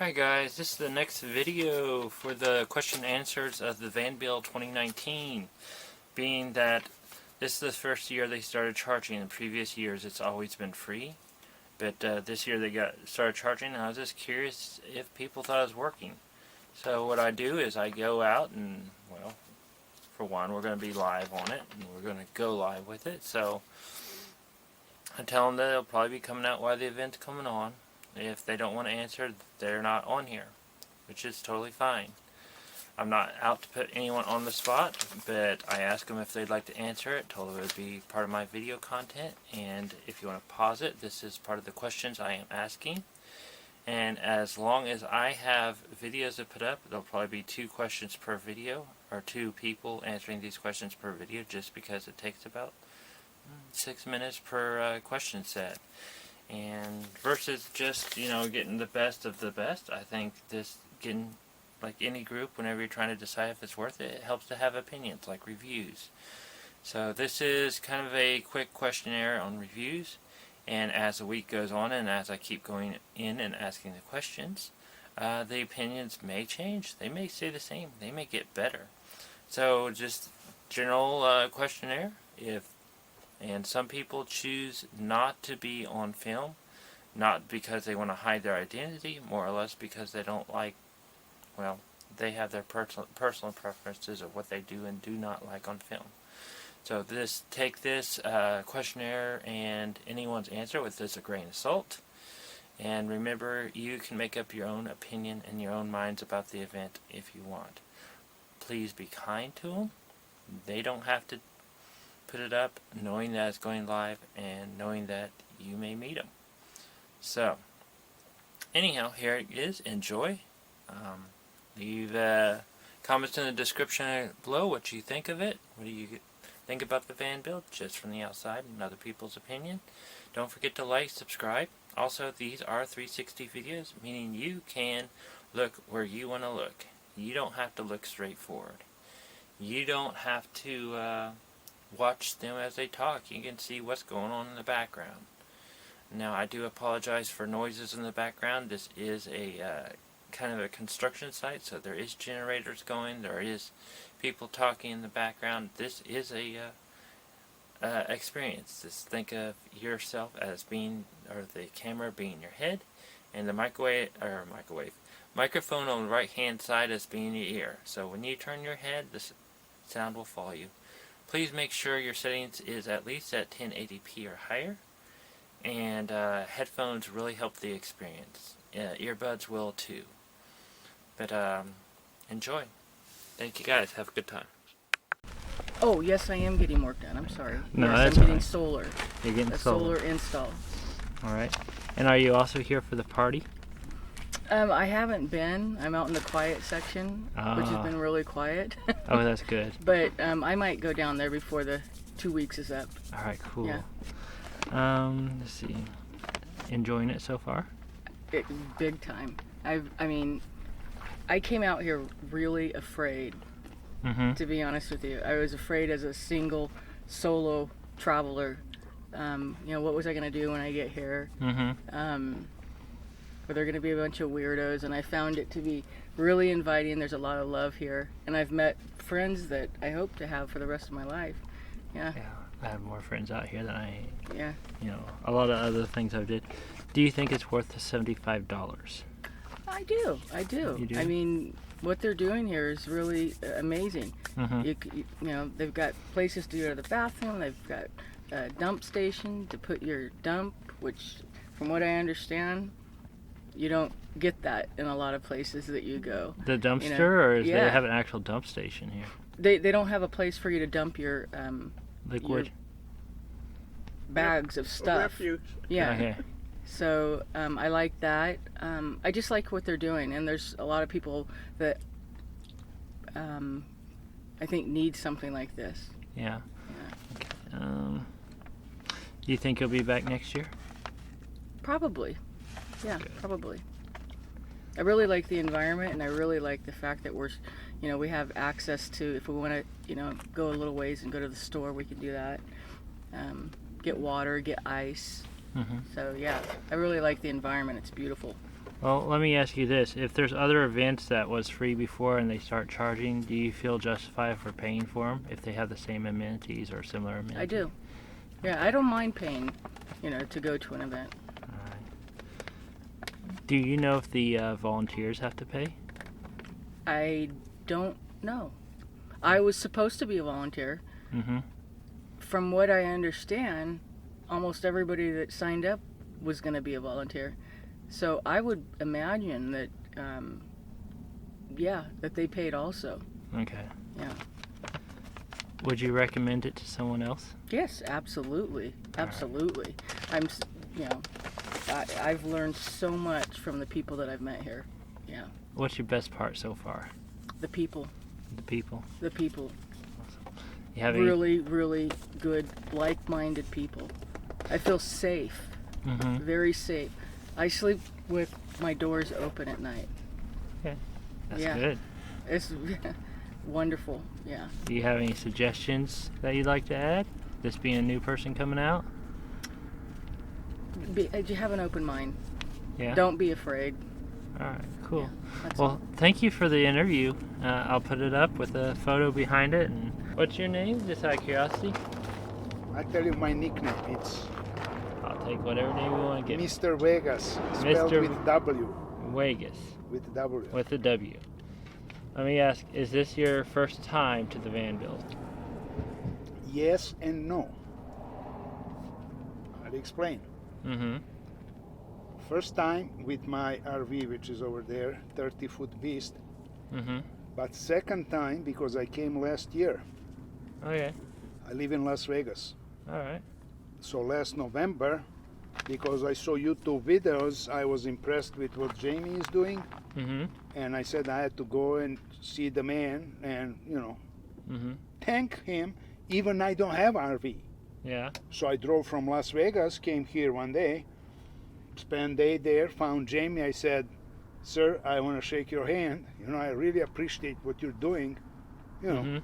Hi guys, this is the next video for the question and answers of the Van Bill 2019. Being that this is the first year they started charging. In previous years it's always been free. But this year they started charging, and I was just curious if people thought it was working. So what I do is I go out and, well, for one, we're going to be live on it, and we're going to go live with it. So I tell them that it'll probably be coming out while the event's coming on. If they don't want to answer, they're not on here, which is totally fine. I'm not out to put anyone on the spot, but I ask them if they'd like to answer it, told them it would be part of my video content, and if you want to pause it, this is part of the questions I am asking. And as long as I have videos to put up, there'll probably be 2 questions per video, or 2 people answering these questions per video, just because it takes about 6 minutes per question set. And versus just, getting the best of the best, I think this getting, like any group, whenever you're trying to decide if it's worth it, it helps to have opinions, like reviews. So this is kind of a quick questionnaire on reviews, and as the week goes on and as I keep going in and asking the questions, the opinions may change. They may stay the same. They may get better. So just general questionnaire. And some people choose not to be on film, not because they want to hide their identity, more or less because they don't like, well, they have their personal preferences of what they do and do not like on film. So take this questionnaire and anyone's answer with this a grain of salt. And remember, you can make up your own opinion and your own minds about the event if you want. Please be kind to them. They don't have to put it up, knowing that it's going live and knowing that you may meet them. So, anyhow, here it is. Enjoy. Leave comments in the description below what you think of it. What do you think about the van build, just from the outside and other people's opinion. Don't forget to like, subscribe. Also, these are 360 videos, meaning you can look where you want to look. You don't have to look straight forward. You don't have to watch them as they talk. You can see what's going on in the background. Now, I do apologize for noises in the background. This is a kind of a construction site, so there is generators going. There is people talking in the background. This is a experience. Just think of yourself as being, or the camera being your head, and the microphone on the right hand side as being your ear. So when you turn your head, the sound will follow you. Please make sure your settings is at least at 1080p or higher, and headphones really help the experience. Earbuds will too. But enjoy. Thank you guys. Have a good time. Oh, yes, I am getting work done. I'm sorry. No, yes, that's I'm getting right. solar. You're getting a solar. install. All right. And are you also here for the party? I haven't been. I'm out in the quiet section, which has been really quiet. Oh, that's good. But I might go down there before the 2 weeks is up. All right, cool. Yeah. Let's see. Enjoying it so far? Big time. I mean, I came out here really afraid, to be honest with you. I was afraid as a single, solo traveler. What was I going to do when I get here? Were there going to be a bunch of weirdos? And I found it to be really inviting. There's a lot of love here. And I've met friends that I hope to have for the rest of my life. Yeah. Yeah, I have more friends out here than Yeah. a lot of other things I've did. Do you think it's worth the $75? I do. You do? I mean, what they're doing here is really amazing. They've got places to go to the bathroom. They've got a dump station to put your dump, which, from what I understand, you don't get that in a lot of places that you go. The dumpster, or is yeah. they have an actual dump station here? They don't have a place for you to dump your Liquid? your bags of stuff. Refuse. Yeah. Okay. So I like that. I just like what they're doing, and there's a lot of people that I think need something like this. Yeah. Yeah. Okay. Do you think you'll be back next year? Probably. Yeah, Good. probably. I really like the environment, and I really like the fact that we have access to, if we want to, go a little ways and go to the store, we can do that. Get water, get ice. So yeah, I really like the environment. It's beautiful. Well, let me ask you this. If there's other events that was free before and they start charging, do you feel justified for paying for them if they have the same amenities or similar amenities? I do. Yeah, I don't mind paying, to go to an event. All right. Do you know if the volunteers have to pay? I don't know. I was supposed to be a volunteer. Mm-hmm. From what I understand, almost everybody that signed up was going to be a volunteer. So I would imagine that, that they paid also. Okay. Yeah. Would you recommend it to someone else? Yes, absolutely. Absolutely. I've learned so much from the people that I've met here. Yeah. What's your best part so far? The people. The people. The people. You have really, really good, like-minded people. I feel safe. Mm-hmm. Very safe. I sleep with my doors open at night. Okay. That's Yeah. good. It's wonderful. Yeah. Do you have any suggestions that you'd like to add? This being a new person coming out? You have an open mind. Yeah. Don't be afraid. All right. Cool. Yeah, that's Well, all. thank you for the interview. I'll put it up with a photo behind it. And what's your name? Just out of curiosity. I tell you my nickname. It's I'll take whatever name you want to give. Mr. Vegas, spelled Mr. with W. Vegas With W. with a W. Let me ask: is this your first time to the Vanderbilt? Yes and no. I'll explain. Mm-hmm. First time with my RV, which is over there, 30-foot beast. Mm-hmm. But second time because I came last year. Okay. I live in Las Vegas. All right. So last November, because I saw YouTube videos, I was impressed with what Jamie is doing. Mm-hmm. And I said I had to go and see the man and, Mm-hmm. thank him, even I don't have RV. Yeah. So I drove from Las Vegas, came here one day, spent a day there, found Jamie. I said, sir, I want to shake your hand. I really appreciate what you're doing. Mm-hmm.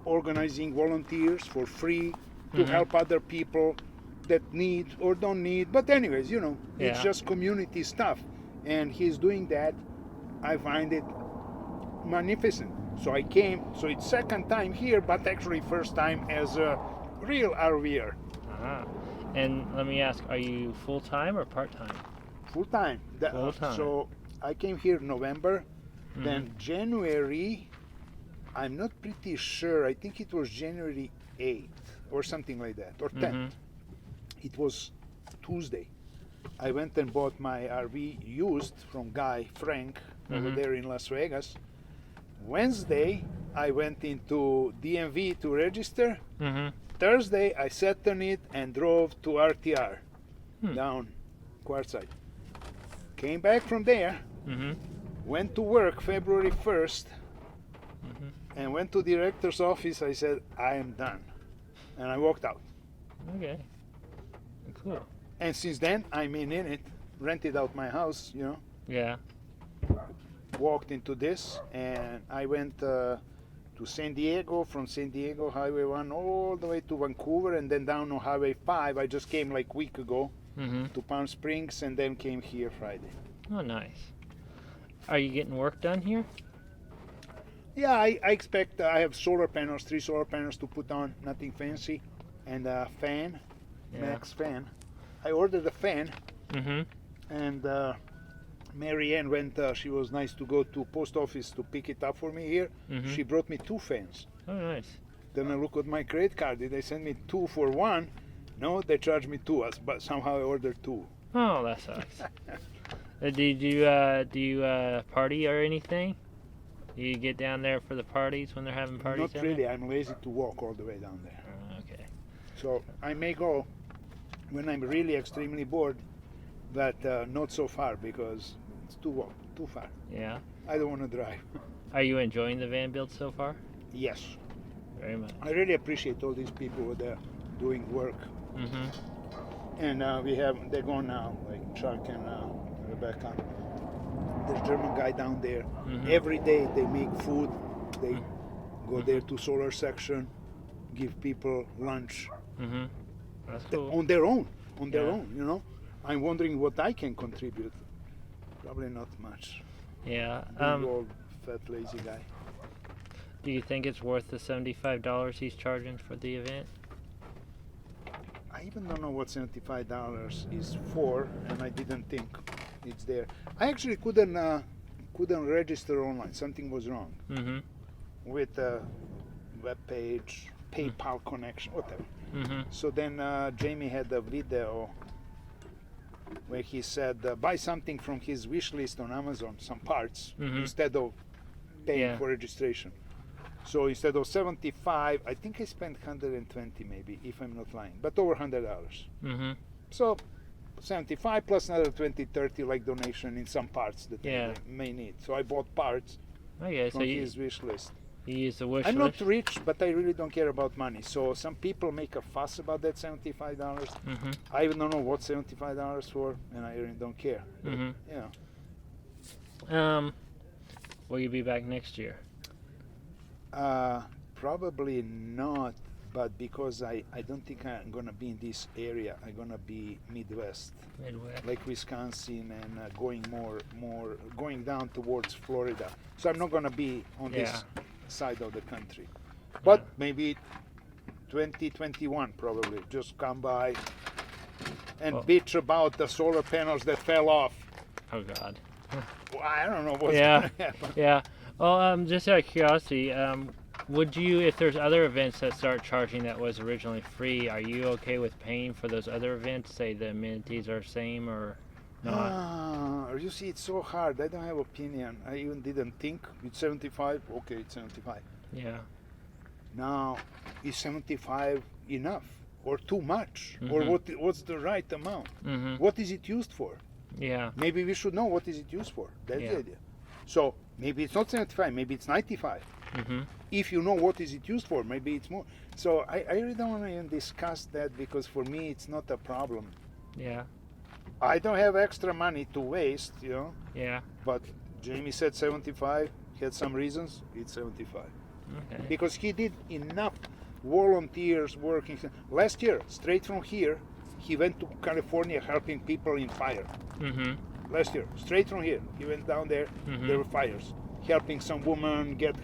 Organizing volunteers for free to Mhm. help other people that need or don't need. But anyways, it's Yeah. just community stuff. And he's doing that. I find it magnificent. So I came. So it's second time here, but actually first time as a real RVer. Ah. And let me ask: are you full time or part time? Full time. Full time. So I came here November. Mhm. Then January, I'm not pretty sure. I think it was January 8th or something like that, or 10th. Mhm. It was Tuesday. I went and bought my RV used from guy Frank over Mhm. there in Las Vegas. Wednesday, I went into DMV to register. Mm-hmm. Thursday, I sat on it and drove to RTR Hmm. down Quartzsite. Came back from there, Mm-hmm. went to work February 1st, Mhm. and went to the director's office. I said, I am done. And I walked out. Okay. Cool. And since then, I'm in it, rented out my house, Yeah. walked into this, and I went to San Diego, from San Diego, Highway 1, all the way to Vancouver, and then down on Highway 5. I just came like a week ago Mm-hmm. to Palm Springs, and then came here Friday. Oh, nice. Are you getting work done here? Yeah, I expect I have solar panels, 3 solar panels to put on, nothing fancy, and a fan, Yeah. max fan. I ordered a fan, Mm-hmm. and Mary Ann went, she was nice to go to post office to pick it up for me here. Mhm. She brought me 2 fans. Oh, nice. Then I look at my credit card. Did they send me 2 for 1? No, they charged me 2, but somehow I ordered 2. Oh, that sucks. Do you party or anything? Do you get down there for the parties when they're having parties? Not down really. there? I'm lazy to walk all the way down there. Okay. So I may go when I'm really extremely bored, but not so far because it's too far. Yeah. I don't want to drive. Are you enjoying the van build so far? Yes, Very much. I really appreciate all these people who are there doing work. Mm-hmm. And they're gone now, like Chuck and Rebecca. There's a German guy down there. Mhm. Every day they make food. They go there to solar section, give people lunch Mm-hmm. That's cool. on their own. Yeah. I'm wondering what I can contribute. Probably not much. Yeah. Big old fat lazy guy. Do you think it's worth the $75 he's charging for the event? I even don't know what $75 is for, and I didn't think it's there. I actually couldn't register online. Something was wrong Mm-hmm. with the web page, PayPal connection, whatever. Mm-hmm. So then Jamie had a video where he said buy something from his wish list on Amazon, some parts, instead of paying for registration. So instead of 75, I think I spent 120 maybe, if I'm not lying, but over $100. Mm-hmm. So 75 plus another 20, 30 like donation in some parts that Yeah. I may need. So I bought parts Okay, from so you his wish list. use the wish I'm list? not rich, but I really don't care about money. So some people make a fuss about that $75. Mm-hmm. I even don't know what $75 for, and I really don't care. Mm-hmm. Yeah. Will you be back next year? Probably not, but because I don't think I'm gonna be in this area. I'm gonna be Midwest, like Wisconsin, and going down towards Florida. So I'm not gonna be on this side of the country. But maybe 2021 probably. Just come by and bitch about the solar panels that fell off. Oh God. Well, I don't know what's gonna happen. Yeah. Well, just out of curiosity, would you, if there's other events that start charging that was originally free, are you okay with paying for those other events? Say the amenities are same or not? You see, it's so hard. I don't have opinion. I even didn't think. It's 75. Okay, it's 75. Yeah. Now, is 75 enough or too much? Or what's the right amount? What is it used for? Yeah. Maybe we should know what is it used for. That's the idea. So maybe it's not 75. Maybe it's 95. If you know what is it used for, maybe it's more. So I really don't want to even discuss that because for me it's not a problem. Yeah. I don't have extra money to waste, Yeah. But Jamie said 75. He had some reasons. It's 75. Okay. Because he did enough volunteers working. Last year, straight from here, he went to California helping people in fire. Last year, straight from here, he went down there. There were fires, helping some woman get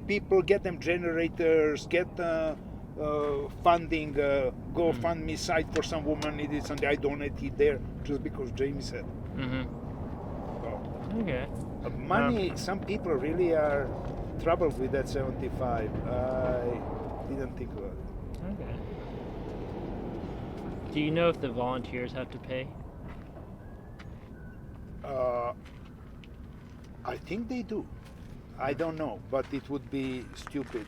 people, get them generators, get funding, GoFundMe site for some woman needed something. I donated there just because Jamie said. So, Okay. money. Some people really are troubled with that 75. I didn't think about it. Okay. Do you know if the volunteers have to pay? I think they do. I don't know, but it would be stupid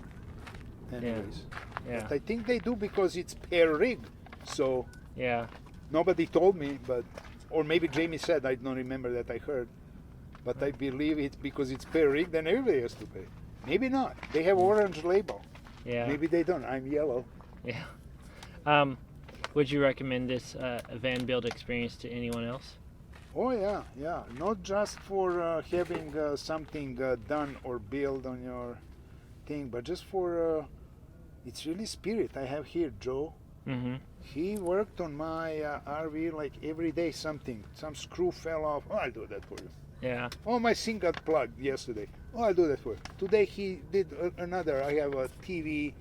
anyways. Yeah. But I think they do because it's per rig. So Yeah. nobody told me, but or maybe Jamie said, I don't remember that I heard. But I believe it's because it's per rig, then everybody has to pay. Maybe not. They have orange label. Yeah. Maybe they don't. I'm yellow. Yeah. Would you recommend this van build experience to anyone else? Oh yeah, yeah. Not just for having something done or built on your thing, but just for it's really spirit. I have here Joe. He worked on my RV like every day. Some screw fell off. Oh, I'll do that for you. Yeah. Oh, my sink got plugged yesterday. Oh, I'll do that for you. Today he did another. I have a TV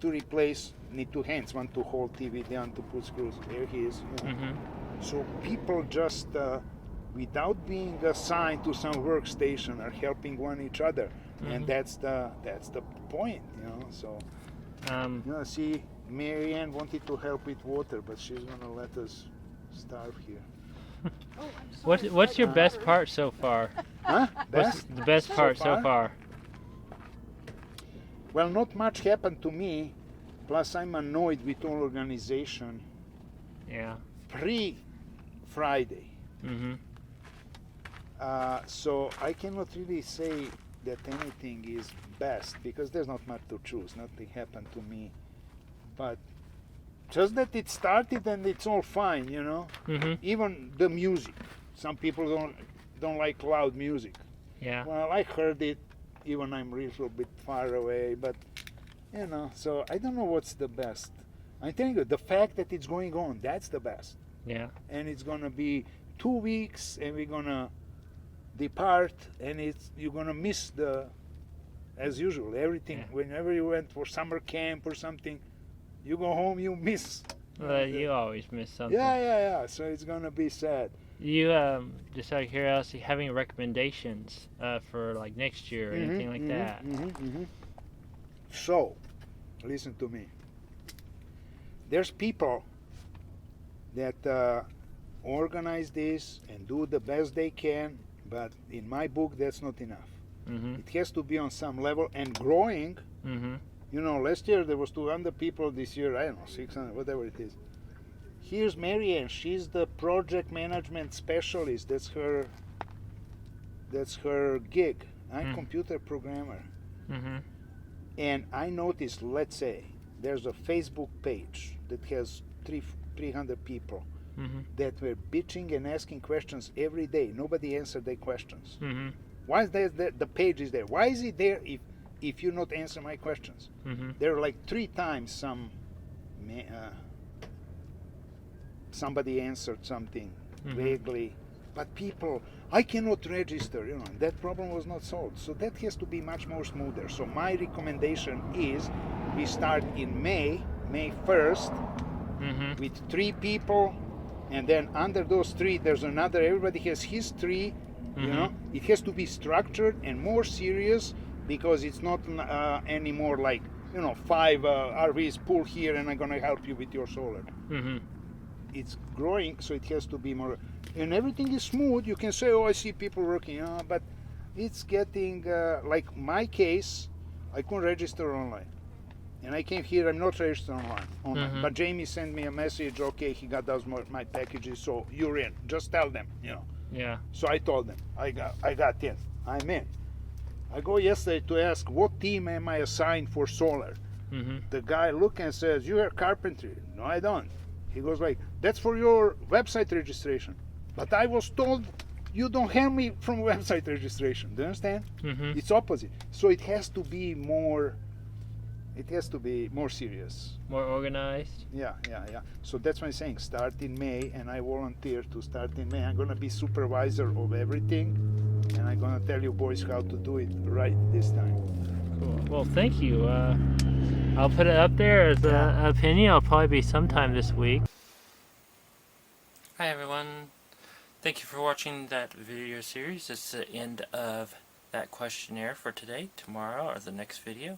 to replace. Need two hands, one to hold TV, the other to put screws. There he is. So people just, without being assigned to some workstation, are helping one each other, and that's the point, So, see, Marianne wanted to help with water, but she's gonna let us starve here. What's your best part so far? Huh? What's the best part so far? Well, not much happened to me. Plus, I'm annoyed with all organization. Yeah. Pre-Friday. So I cannot really say that anything is best because there's not much to choose. Nothing happened to me. But just that it started and it's all fine, Even the music. Some people don't like loud music. Yeah. Well, I heard it, even I'm a little bit far away, but so I don't know what's the best. I'm telling you, the fact that it's going on, that's the best. Yeah. And it's going to be 2 weeks and we're gonna depart, and you're gonna miss the, as usual, everything. Yeah. Whenever you went for summer camp or something, you go home, you miss. Well, you always miss something. Yeah. So it's gonna be sad. You, just out of curiosity, have any recommendations for like next year or anything like that? So, listen to me. There's people that organize this and do the best they can, but in my book, that's not enough. It has to be on some level and growing. You know, last year there was 200 people. This year, I don't know, 600, whatever it is. Here's Marianne. She's the project management specialist. That's her gig. I'm computer programmer. And I noticed, let's say, there's a Facebook page that has 300 people that were bitching and asking questions every day. Nobody answered their questions. Why is the page is there? Why is it there if you not answer my questions? There are like 3 times somebody answered something vaguely, but people, I cannot register, you know, that problem was not solved. So that has to be much more smoother. So my recommendation is we start in May 1st with 3 people, and then under those 3 there's another, everybody has his 3, you know. It has to be structured and more serious, because it's not anymore like, you know, 5 RVs pull here and I'm gonna help you with your solar. It's growing, so it has to be more, and everything is smooth. You can say, oh, I see people working, but it's getting like my case, I couldn't register online, and I came here, I'm not registered online. But Jamie sent me a message, okay, he got those my packages, so you're in, just tell them, you know. Yeah. So I told them, I got in, I'm in. I go yesterday to ask, what team am I assigned for solar? The guy look and says, you have carpentry. No, I don't. He goes like, that's for your website registration. But I was told you don't have me from website registration. Do you understand? It's opposite. So it has to be more serious. More organized. Yeah. So that's why I'm saying start in May, and I volunteer to start in May. I'm gonna be supervisor of everything, and I'm gonna tell you boys how to do it right this time. Cool. Well, thank you. I'll put it up there as an opinion. It'll probably be sometime this week. Hi everyone. Thank you for watching that video series. It's the end of that questionnaire for today. Tomorrow or the next video,